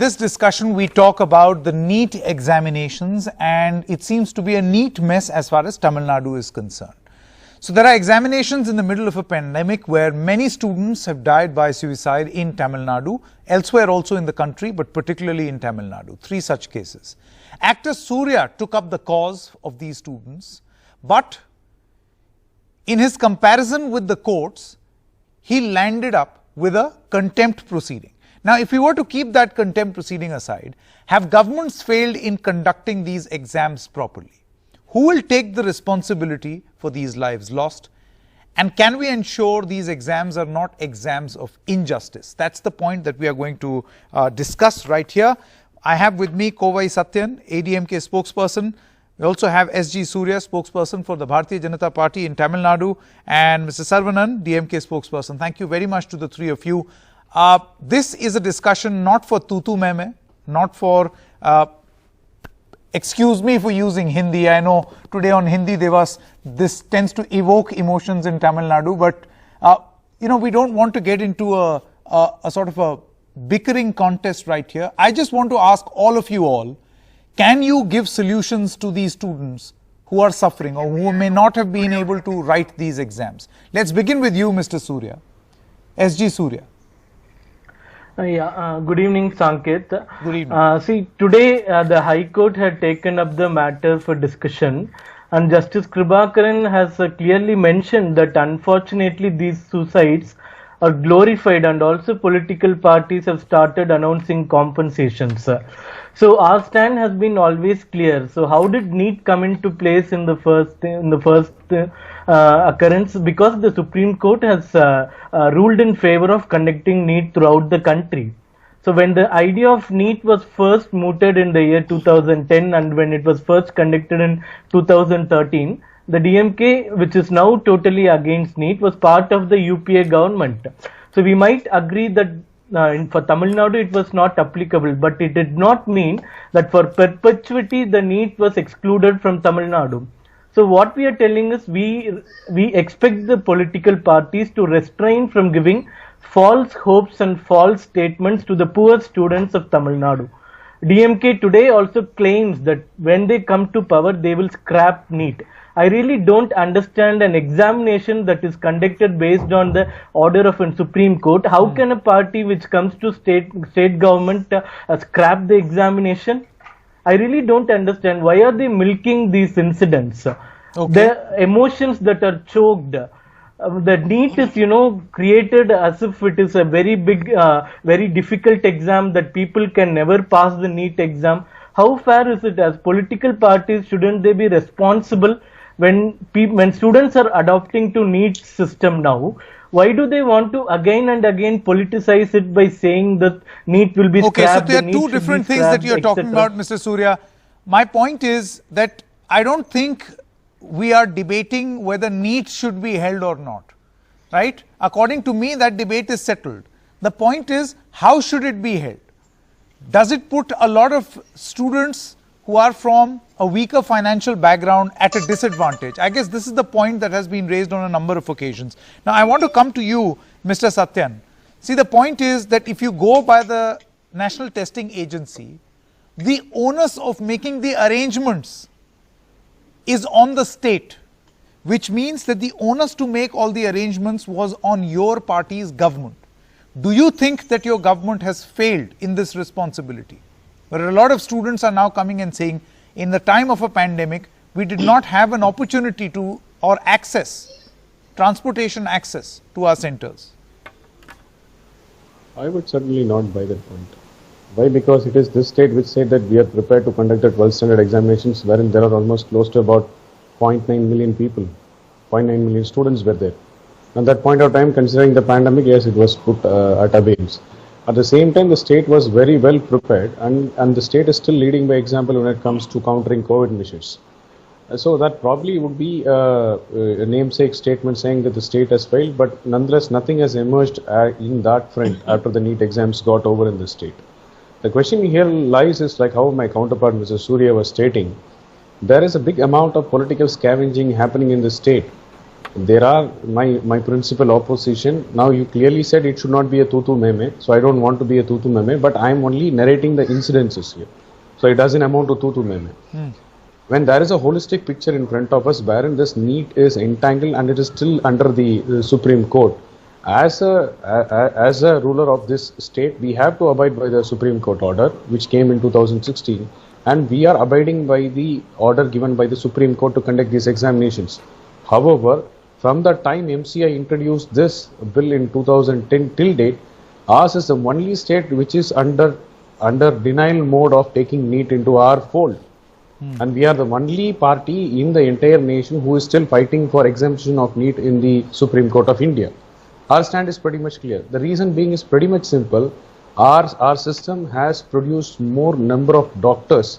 this discussion we talk about the NEET examinations, and it seems to be a neat mess as far as Tamil Nadu is concerned. So there are examinations in the middle of a pandemic where many students have died by suicide in Tamil Nadu, elsewhere also in the country, but particularly in Tamil Nadu. 3 such cases. Actor Surya took up the cause of these students, but in his comparison with the courts, he landed up with a contempt proceeding. Now, if we were to keep that contempt proceeding aside, have governments failed in conducting these exams properly? Who will take the responsibility for these lives lost? And can we ensure these exams are not exams of injustice? That's the point that we are going to discuss right here. I have with me Kovai Satyan, ADMK spokesperson. We also have SG Surya, spokesperson for the Bharatiya Janata Party in Tamil Nadu, and Mr. Saravanan, DMK spokesperson. Thank you very much to the 3 of you. This is a discussion not for tutu meme, not for, excuse me for using Hindi. I know today on Hindi this tends to evoke emotions in Tamil Nadu, but we don't want to get into a sort of a bickering contest right here. I just want to ask all of you all, can you give solutions to these students who are suffering or who may not have been able to write these exams? Let's begin with you, Mr. Surya. SG Surya. Good evening, Sanket. Good evening. See, today the High Court had taken up the matter for discussion, and Justice Kribakaran has clearly mentioned that unfortunately these suicides are glorified, and also political parties have started announcing compensations. So our stand has been always clear. So how did NEET come into place in the first occurrence? Because the Supreme Court has ruled in favor of conducting NEET throughout the country. So when the idea of NEET was first mooted in the year 2010, and when it was first conducted in 2013, the DMK, which is now totally against NEET, was part of the UPA government. So we might agree that for Tamil Nadu it was not applicable, but it did not mean that for perpetuity the NEET was excluded from Tamil Nadu. So what we are telling is we expect the political parties to refrain from giving false hopes and false statements to the poor students of Tamil Nadu. DMK today also claims that when they come to power they will scrap NEET. I really don't understand an examination that is conducted based on the order of a Supreme Court. How can a party which comes to state government scrap the examination? I really don't understand. Why are they milking these incidents? Okay. The emotions that are choked. The NEET is, created as if it is a very big, very difficult exam that people can never pass the NEET exam. How fair is it? As political parties, shouldn't they be responsible when students are adopting to NEET system now? Why do they want to again and again politicize it by saying that NEET will be scrapped? Okay, so there are 2 different things that you are talking about, Mr. Surya. My point is that I don't think we are debating whether NEET should be held or not, right? According to me, that debate is settled. The point is, how should it be held? Does it put a lot of students who are from a weaker financial background at a disadvantage? I guess this is the point that has been raised on a number of occasions. Now, I want to come to you, Mr. Satyan. See, the point is that if you go by the National Testing Agency, the onus of making the arrangements is on the state, which means that the onus to make all the arrangements was on your party's government. Do you think that your government has failed in this responsibility? Where a lot of students are now coming and saying, in the time of a pandemic, we did not have an opportunity to, or access, transportation access to our centers. I would certainly not buy that point. Why? Because it is this state which said that we are prepared to conduct the 12th standard examinations, wherein there are almost close to about 0.9 million people, 0.9 million students were there. At that point of time, considering the pandemic, yes, it was put at abeyance. At the same time, the state was very well prepared, and the state is still leading by example when it comes to countering COVID measures. So that probably would be a namesake statement saying that the state has failed, but nonetheless, nothing has emerged in that front after the NEET exams got over in the state. The question here lies is like how my counterpart Mr. Surya was stating, there is a big amount of political scavenging happening in the state. There are my principal opposition. Now you clearly said it should not be a tutu meme, so I don't want to be a tutu meme, but I am only narrating the incidences here. So it doesn't amount to tutu meme. When there is a holistic picture in front of us wherein this NEET is entangled and it is still under the Supreme Court, as a ruler of this state, we have to abide by the Supreme Court order which came in 2016, and we are abiding by the order given by the Supreme Court to conduct these examinations. However, from the time MCI introduced this bill in 2010 till date, ours is the only state which is under denial mode of taking NEET into our fold. And we are the only party in the entire nation who is still fighting for exemption of NEET in the Supreme Court of India. Our stand is pretty much clear. The reason being is pretty much simple. Our system has produced more number of doctors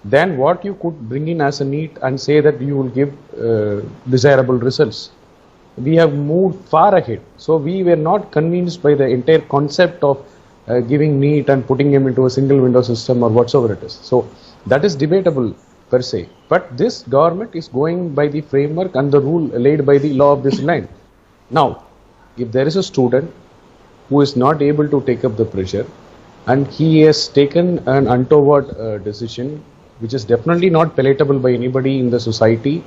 than what you could bring in as a NEET and say that you will give desirable results. We have moved far ahead. So we were not convinced by the entire concept of giving NEET and putting him into a single window system or whatsoever it is. So that is debatable per se. But this government is going by the framework and the rule laid by the law of this land. Now, if there is a student who is not able to take up the pressure and he has taken an untoward decision which is definitely not palatable by anybody in the society,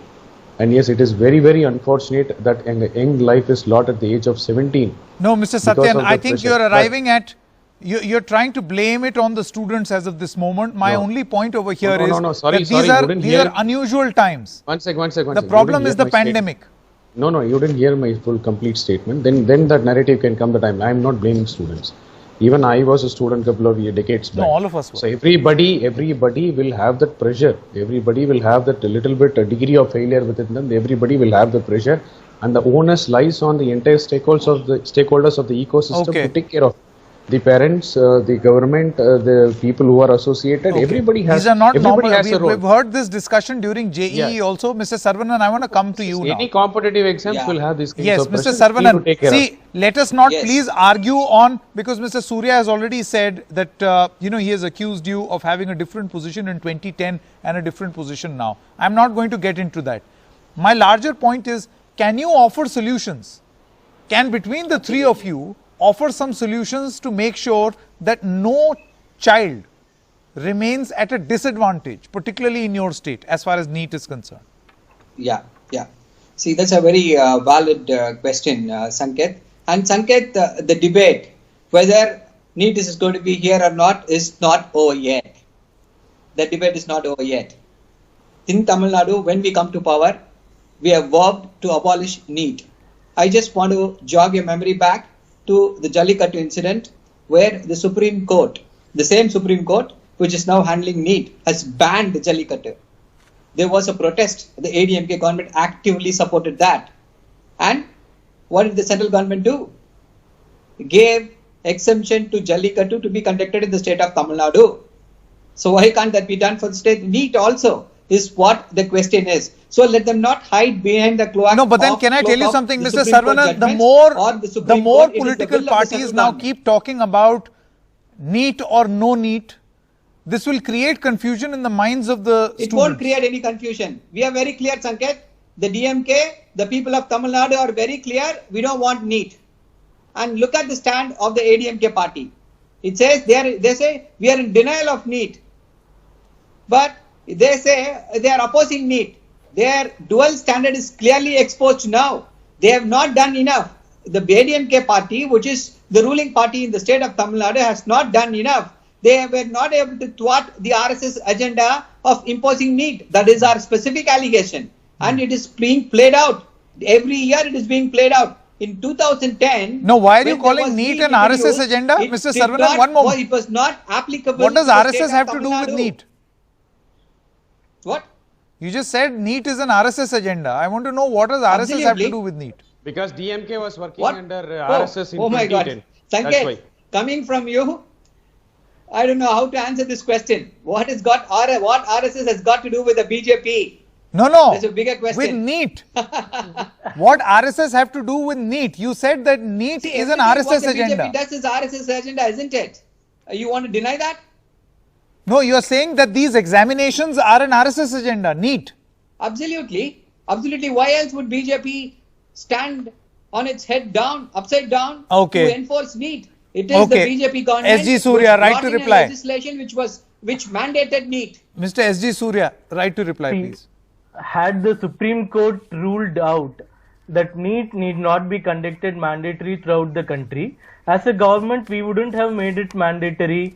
and yes, it is very, very unfortunate that a young life is lost at the age of 17. No, Mr. because Satyan, of the I think pressure. you're But- arriving at, you're trying to blame it on the students as of this moment. My No. only point over here No, is no, no, sorry, that sorry, these you are didn't hear- unusual times. One sec. The problem is the pandemic. No, you didn't hear my full complete statement. Then that narrative can come that I am not blaming students. Even I was a student couple of decades back. No, all of us were. So everybody will have that pressure. Everybody will have that little bit a degree of failure within them. Everybody will have the pressure, and the onus lies on the entire stakeholders of the ecosystem Okay. to take care of. The parents, the government, the people who are associated. Okay. Everybody has. These are not everybody normal. has a role. We've heard this discussion during JEE Yeah. also. Mr. Saravanan, I want to come to you now. Any competitive exams Yeah. will have these kinds Yes, of Mr. pressures. Saravanan, Need to take care of. see, let us not Yes. please argue on, because Mr. Surya has already said that, he has accused you of having a different position in 2010 and a different position now. I'm not going to get into that. My larger point is, can you offer solutions? Can between the three of you offer some solutions to make sure that no child remains at a disadvantage, particularly in your state, as far as NEET is concerned? Yeah. See, that's a very valid question, Sanket. And Sanket, the debate whether NEET is going to be here or not is not over yet. The debate is not over yet. In Tamil Nadu, when we come to power, we have vowed to abolish NEET. I just want to jog your memory back to the Jallikattu incident, where the Supreme Court, the same Supreme Court which is now handling NEET, has banned Jallikattu. There was a protest. The ADMK government actively supported that. And what did the central government do? Gave exemption to Jallikattu to be conducted in the state of Tamil Nadu. So why can't that be done for the state? NEET also is what the question is. So let them not hide behind the cloak. No, but then can I tell you something, Mr. Saravanan? The more political parties now keep talking about NEET or no NEET, this will create confusion in the minds of the students. It won't create any confusion. We are very clear, Sanket. The DMK, the people of Tamil Nadu are very clear. We don't want NEET. And look at the stand of the ADMK party. It says they say we are in denial of NEET. But they say they are opposing NEET. Their dual standard is clearly exposed now. They have not done enough. The ADMK party, which is the ruling party in the state of Tamil Nadu, has not done enough. They were not able to thwart the RSS agenda of imposing NEET. That is our specific allegation. And it is being played out. Every year it is being played out. In 2010... No, why are you when calling there was NEET an introduced, RSS agenda? it Mr. did Saravanan, not- one moment. It was not applicable. What does to the state RSS of have to Tamil do with Nadu. NEET? What? You just said NEET is an RSS agenda. I want to know, what does RSS have to Absolutely. do with NEET? Because DMK was working What? under RSS in Oh my God. 2010. That's why. Sanket, coming from you, I don't know how to answer this question. What RSS has got to do with the BJP? No. That's a bigger question. With NEET. What RSS have to do with NEET? You said that NEET See, is an everything what RSS the agenda. BJP does is RSS agenda, isn't it? You want to deny that? No, you are saying that these examinations are an RSS agenda, NEET. Absolutely. Absolutely. Why else would BJP stand on its head down, upside down, Okay. to enforce NEET? It is the Okay. BJP government SG Surya, which right brought to in a reply. legislation which mandated NEET. Mr. S.G. Surya, right to reply, See, please. Had the Supreme Court ruled out that NEET need not be conducted mandatory throughout the country, as a government we wouldn't have made it mandatory.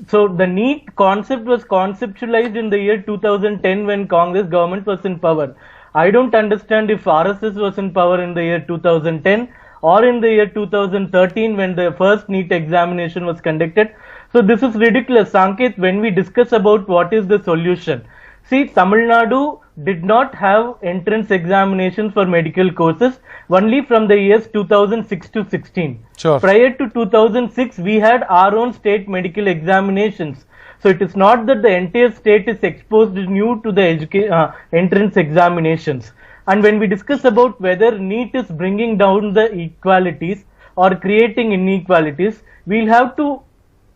So the NEET concept was conceptualized in the year 2010 when Congress government was in power. I don't understand if RSS was in power in the year 2010 or in the year 2013 when the first NEET examination was conducted. So this is ridiculous. Sanket, when we discuss about what is the solution, see, Tamil Nadu did not have entrance examinations for medical courses only from the years 2006 to 16. Sure. Prior to 2006, we had our own state medical examinations. So it is not that the entire state is exposed new to the entrance examinations. And when we discuss about whether NEET is bringing down the equalities or creating inequalities, we'll have to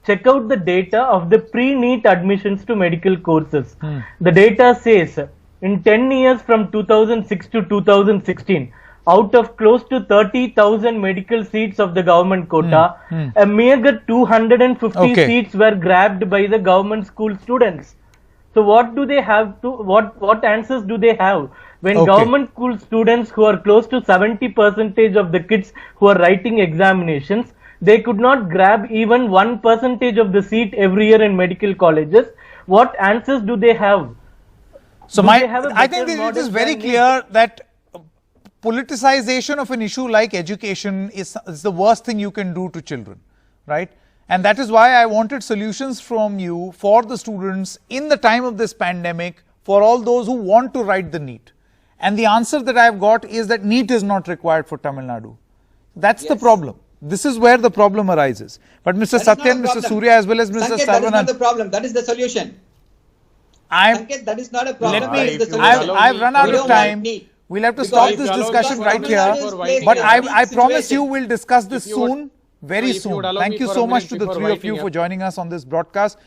check out the data of the pre-NEET admissions to medical courses. The data says in 10 years from 2006 to 2016, out of close to 30,000 medical seats of the government quota, a meager 250 Okay. seats were grabbed by the government school students. So what do they have to, what answers do they have? When Okay. government school students who are close to 70% of the kids who are writing examinations, they could not grab even 1% of the seat every year in medical colleges. What answers do they have? So Do my, they have a I better think it model is very than clear that politicization of an issue like education is the worst thing you can do to children, right? And that is why I wanted solutions from you for the students in the time of this pandemic, for all those who want to write the NEET. And the answer that I have got is that NEET is not required for Tamil Nadu. That's the Yes. problem. This is where the problem arises. But Mr. That is not Satyan, a Mr. problem. Surya, as well as Mr. Sanket, that is not the Saravanan, problem. That is the solution. I'm, Sanket, that is not a problem. let That me, is the solution. I've run out We of don't want time. NEET. We'll have to Because stop if this you allow discussion me right for a here. minute before winding But up. I promise situation. you we'll discuss this If you would- soon, very if you soon. would allow Thank me you for a so much minute to the before three of you winding for up. joining us on this broadcast.